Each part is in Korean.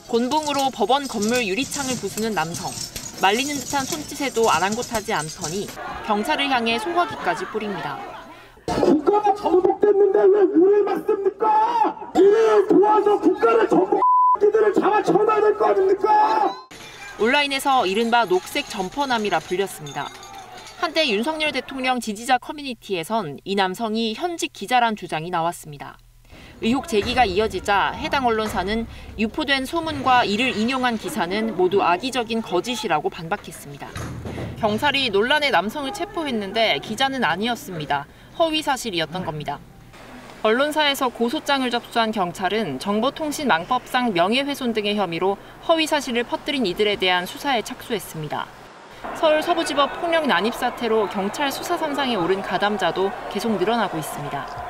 곤봉으로 법원 건물 유리창을 부수는 남성. 말리는 듯한 손짓에도 아랑곳하지 않더니 경찰을 향해 소화기까지 뿌립니다. 국가가 정복됐는데 왜 우리를 맞습니까? 우리를 도와서 국가를 정복들을 잡아쳐놔야 될 거 아닙니까? 온라인에서 이른바 녹색 점퍼남이라 불렸습니다. 한때 윤석열 대통령 지지자 커뮤니티에선 이 남성이 현직 기자란 주장이 나왔습니다. 의혹 제기가 이어지자 해당 언론사는 유포된 소문과 이를 인용한 기사는 모두 악의적인 거짓이라고 반박했습니다. 경찰이 논란의 남성을 체포했는데 기자는 아니었습니다. 허위 사실이었던 겁니다. 언론사에서 고소장을 접수한 경찰은 정보통신망법상 명예훼손 등의 혐의로 허위 사실을 퍼뜨린 이들에 대한 수사에 착수했습니다. 서울 서부지법 폭력 난입 사태로 경찰 수사 선상에 오른 가담자도 계속 늘어나고 있습니다.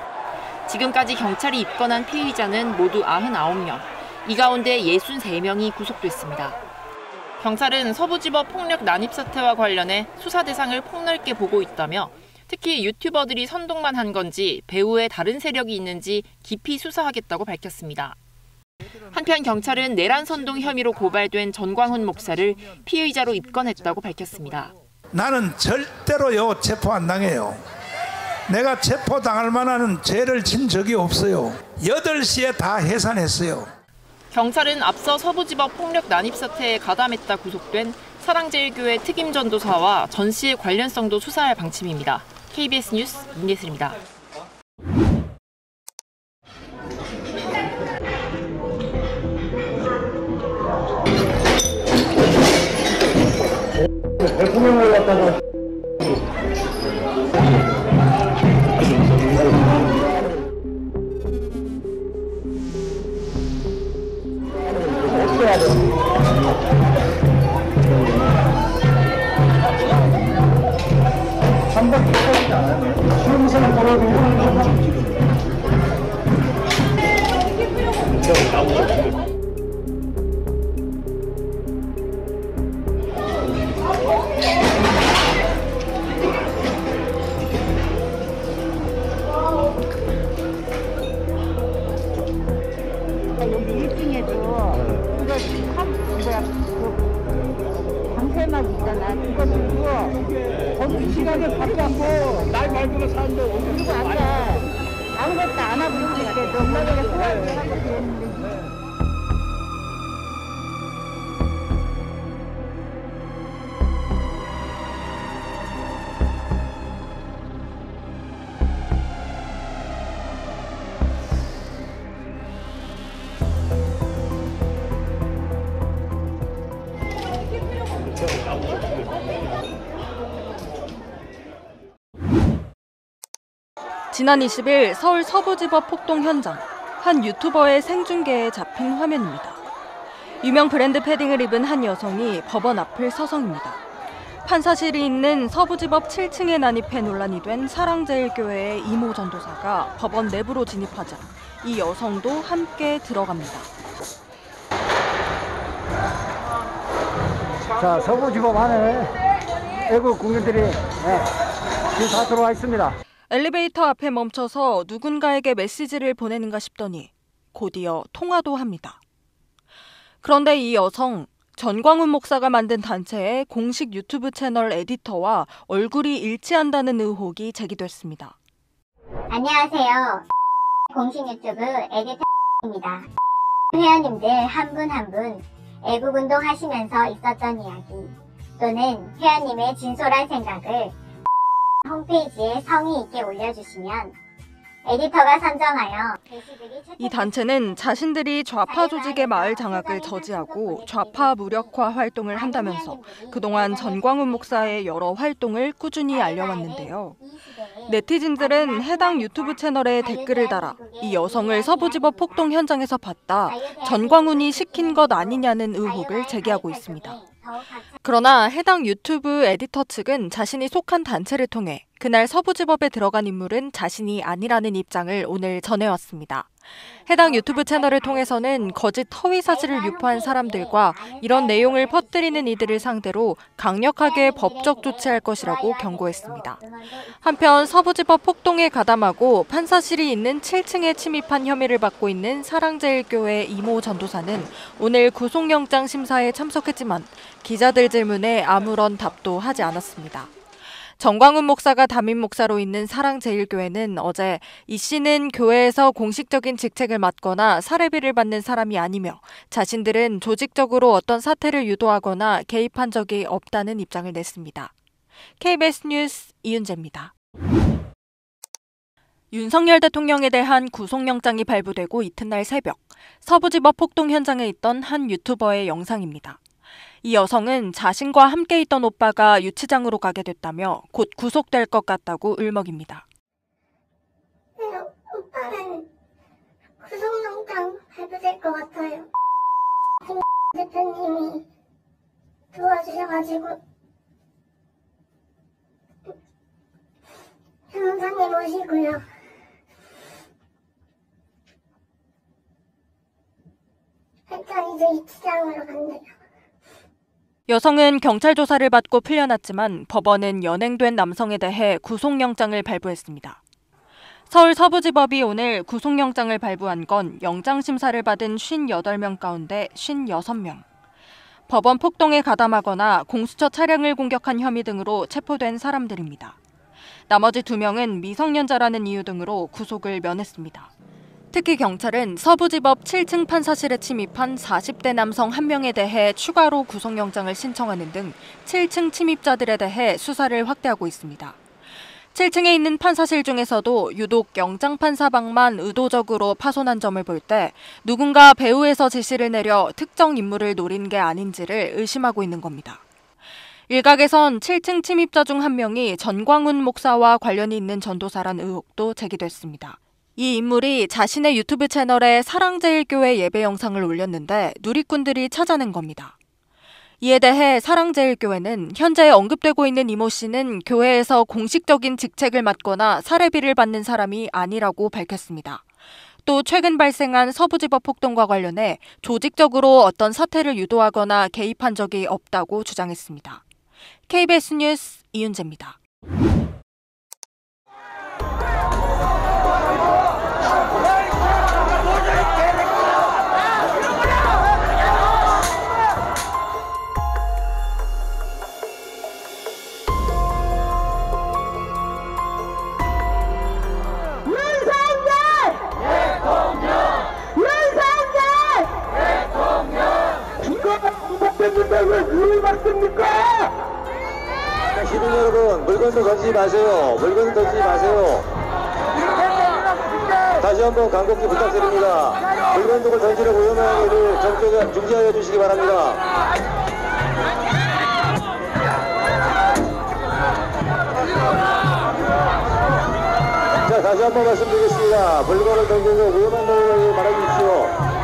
지금까지 경찰이 입건한 피의자는 모두 99명, 이 가운데 63명이 구속됐습니다. 경찰은 서부지법 폭력 난입 사태와 관련해 수사 대상을 폭넓게 보고 있다며 특히 유튜버들이 선동만 한 건지 배후에 다른 세력이 있는지 깊이 수사하겠다고 밝혔습니다. 한편 경찰은 내란 선동 혐의로 고발된 전광훈 목사를 피의자로 입건했다고 밝혔습니다. 나는 절대로요 체포 안 당해요. 내가 체포당할 만한 죄를 진 적이 없어요. 8시에 다 해산했어요. 경찰은 앞서 서부지법 폭력 난입 사태에 가담했다 구속된 사랑제일교회 특임 전도사와 전 씨의 관련성도 수사할 방침입니다. KBS 뉴스 민예슬입니다. 대통령을 갖다가 한번 해보지 않아요. 수험생 걸어도 여기 1층에도 방패막 있잖아. 그거 들고 거기 시간에 받지 않고 날 말고는 사는데 그리고 아까 아무것도 안 하고 있는데 엄마가 소화를 하고 그랬는데 지난 20일 서울 서부지법 폭동 현장, 한 유튜버의 생중계에 잡힌 화면입니다. 유명 브랜드 패딩을 입은 한 여성이 법원 앞을 서성입니다. 판사실이 있는 서부지법 7층에 난입해 논란이 된 사랑제일교회의 이모 전도사가 법원 내부로 진입하자 이 여성도 함께 들어갑니다. 자, 서부지법 안에 애국 국민들이 지금 다 들어와 있습니다. 엘리베이터 앞에 멈춰서 누군가에게 메시지를 보내는가 싶더니 곧이어 통화도 합니다. 그런데 이 여성, 전광훈 목사가 만든 단체의 공식 유튜브 채널 에디터와 얼굴이 일치한다는 의혹이 제기됐습니다. 안녕하세요. 공식 유튜브 에디터입니다. 회원님들 한 분 한 분 애국운동 하시면서 있었던 이야기 또는 회원님의 진솔한 생각을 홈페이지에 성의 있게 올려주시면 에디터가 선정하여 이 단체는 자신들이 좌파 조직의 마을 장악을 저지하고 좌파 무력화 활동을 한다면서 그동안 전광훈 목사의 여러 활동을 꾸준히 알려왔는데요. 네티즌들은 해당 유튜브 채널에 댓글을 달아 이 여성을 서부지법 폭동 현장에서 봤다, 전광훈이 시킨 것 아니냐는 의혹을 제기하고 있습니다. 그러나 해당 유튜브 에디터 측은 자신이 속한 단체를 통해 그날 서부지법에 들어간 인물은 자신이 아니라는 입장을 오늘 전해왔습니다. 해당 유튜브 채널을 통해서는 거짓 허위 사실을 유포한 사람들과 이런 내용을 퍼뜨리는 이들을 상대로 강력하게 법적 조치할 것이라고 경고했습니다. 한편 서부지법 폭동에 가담하고 판사실이 있는 7층에 침입한 혐의를 받고 있는 사랑제일교회 이모 전도사는 오늘 구속영장 심사에 참석했지만 기자들 질문에 아무런 답도 하지 않았습니다. 정광훈 목사가 담임 목사로 있는 사랑제일교회는 어제 이 씨는 교회에서 공식적인 직책을 맡거나 사례비를 받는 사람이 아니며 자신들은 조직적으로 어떤 사태를 유도하거나 개입한 적이 없다는 입장을 냈습니다. KBS 뉴스 이윤재입니다. 윤석열 대통령에 대한 구속영장이 발부되고 이튿날 새벽, 서부지법 폭동 현장에 있던 한 유튜버의 영상입니다. 이 여성은 자신과 함께 있던 오빠가 유치장으로 가게 됐다며 곧 구속될 것 같다고 울먹입니다. 오빠는 구속영장 발부될 것 같아요. 김 대표님이 도와주셔가지고 변호사님 오시고요. 일단 이제 유치장으로 간대요. 여성은 경찰 조사를 받고 풀려났지만 법원은 연행된 남성에 대해 구속영장을 발부했습니다. 서울 서부지법이 오늘 구속영장을 발부한 건 영장심사를 받은 58명 가운데 56명. 법원 폭동에 가담하거나 공수처 차량을 공격한 혐의 등으로 체포된 사람들입니다. 나머지 2명은 미성년자라는 이유 등으로 구속을 면했습니다. 특히 경찰은 서부지법 7층 판사실에 침입한 40대 남성 1명에 대해 추가로 구속영장을 신청하는 등 7층 침입자들에 대해 수사를 확대하고 있습니다. 7층에 있는 판사실 중에서도 유독 영장판사방만 의도적으로 파손한 점을 볼 때 누군가 배후에서 지시를 내려 특정 인물을 노린 게 아닌지를 의심하고 있는 겁니다. 일각에선 7층 침입자 중 1명이 전광훈 목사와 관련이 있는 전도사란 의혹도 제기됐습니다. 이 인물이 자신의 유튜브 채널에 사랑제일교회 예배 영상을 올렸는데 누리꾼들이 찾아낸 겁니다. 이에 대해 사랑제일교회는 현재 언급되고 있는 이모 씨는 교회에서 공식적인 직책을 맡거나 사례비를 받는 사람이 아니라고 밝혔습니다. 또 최근 발생한 서부지법 폭동과 관련해 조직적으로 어떤 사태를 유도하거나 개입한 적이 없다고 주장했습니다. KBS 뉴스 이윤재입니다. 됐는데 왜 물을 맞습니까? 시민 여러분, 물건도 던지지 마세요. 물건도 던지지 마세요. 다시 한번 간곡히 부탁드립니다. 물건등을 던지려고 위험한 일을 중지하여 주시기 바랍니다. 자, 다시 한번 말씀드리겠습니다. 물건을 던지고 위험한 내용을 말해주십시오.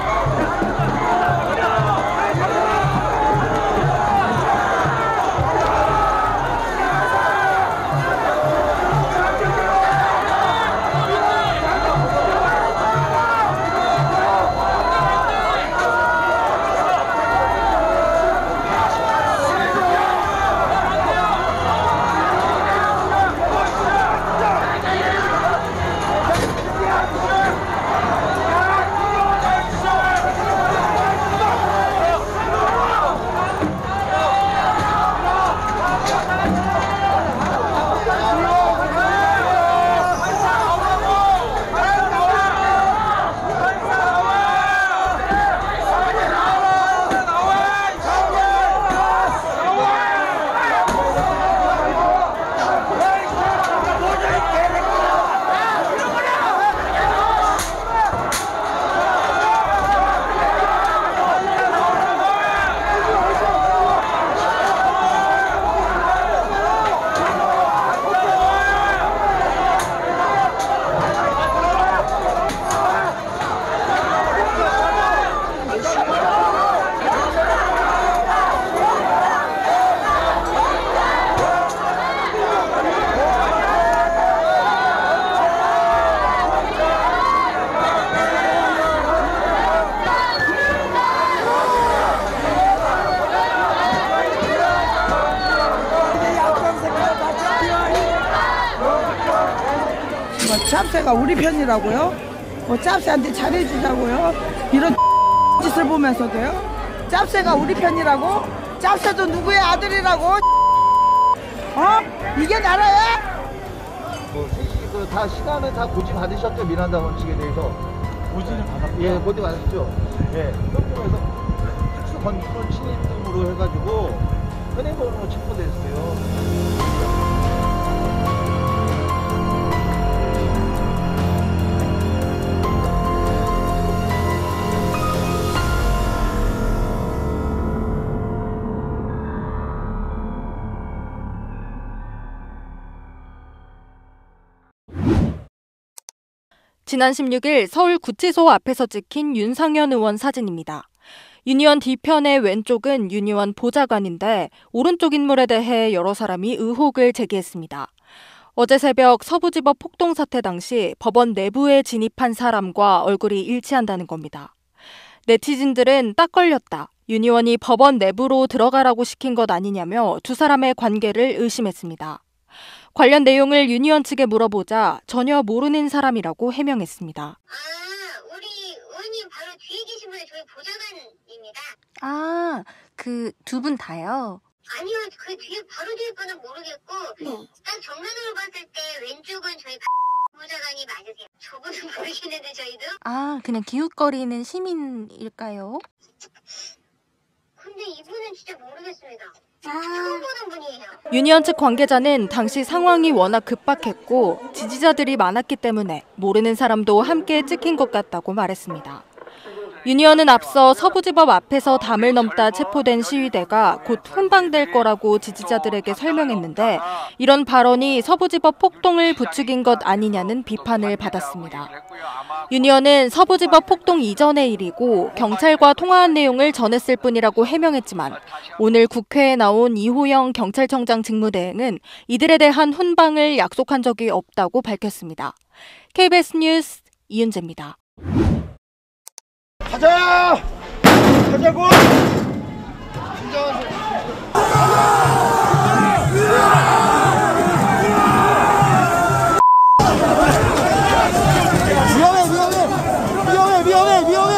짭새가 우리 편이라고요? 뭐 짭새한테 잘해주자고요? 이런 짓을 보면서도요? 짭새가 우리 편이라고? 짭새도 누구의 아들이라고? 이게 나라야? 다 시간을 다 고지 받으셨죠? 민한다 원칙에 대해서. 고지는 받았죠? 예, 고지 받으셨죠? 예. 그래서 특수 건축물 침입 등으로 해가지고 현행범으로 체포됐어요. 지난 16일 서울 구치소 앞에서 찍힌 윤상현 의원 사진입니다. 윤 의원 뒤편의 왼쪽은 윤 의원 보좌관인데 오른쪽 인물에 대해 여러 사람이 의혹을 제기했습니다. 어제 새벽 서부지법 폭동 사태 당시 법원 내부에 진입한 사람과 얼굴이 일치한다는 겁니다. 네티즌들은 딱 걸렸다. 윤 의원이 법원 내부로 들어가라고 시킨 것 아니냐며 두 사람의 관계를 의심했습니다. 관련 내용을 윤 의원 측에 물어보자 전혀 모르는 사람이라고 해명했습니다. 우리 의원님 바로 뒤에 계신 분이 저희 보좌관입니다. 그 두 분 다요? 아니요, 그 뒤에 바로 뒤에 분은 모르겠고 딱 정면으로 봤을 때 왼쪽은 저희 보좌관이 맞으세요. 저분은 모르시는데 저희도? 그냥 기웃거리는 시민일까요? 근데 이분은 진짜 모르겠습니다. 처음 보는 분이에요. 윤 의원 측 관계자는 당시 상황이 워낙 급박했고 지지자들이 많았기 때문에 모르는 사람도 함께 찍힌 것 같다고 말했습니다. 윤 의원은 앞서 서부지법 앞에서 담을 넘다 체포된 시위대가 곧 훈방될 거라고 지지자들에게 설명했는데 이런 발언이 서부지법 폭동을 부추긴 것 아니냐는 비판을 받았습니다. 윤 의원은 서부지법 폭동 이전의 일이고 경찰과 통화한 내용을 전했을 뿐이라고 해명했지만 오늘 국회에 나온 이호영 경찰청장 직무대행은 이들에 대한 훈방을 약속한 적이 없다고 밝혔습니다. KBS 뉴스 이은재입니다. 가자! 가자고! 위험해!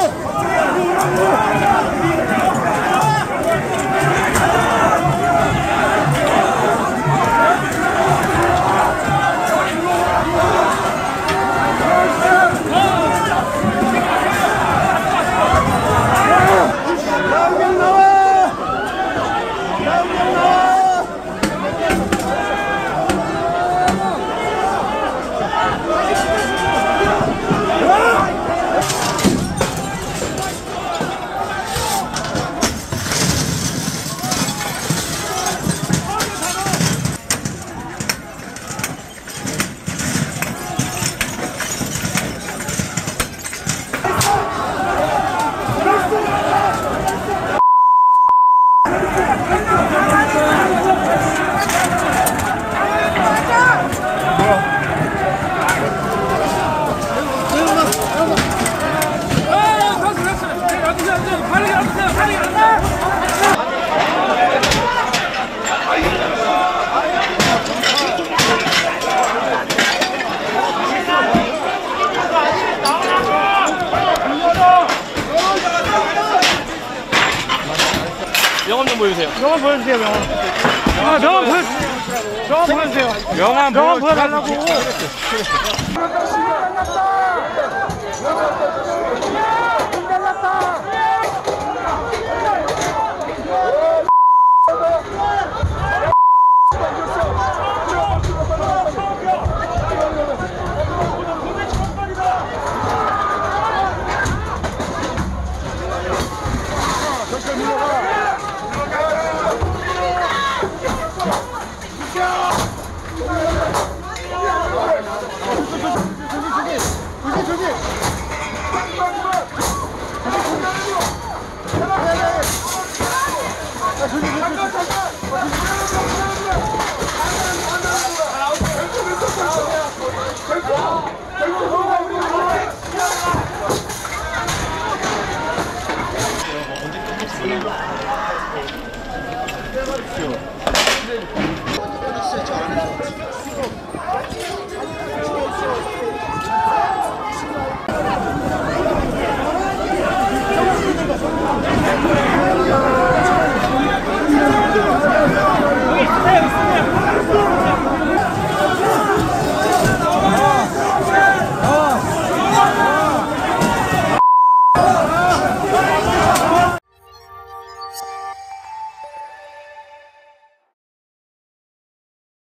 명함 좀 보여주세요. 명함 보여주세요. 명함 보여달라고. 자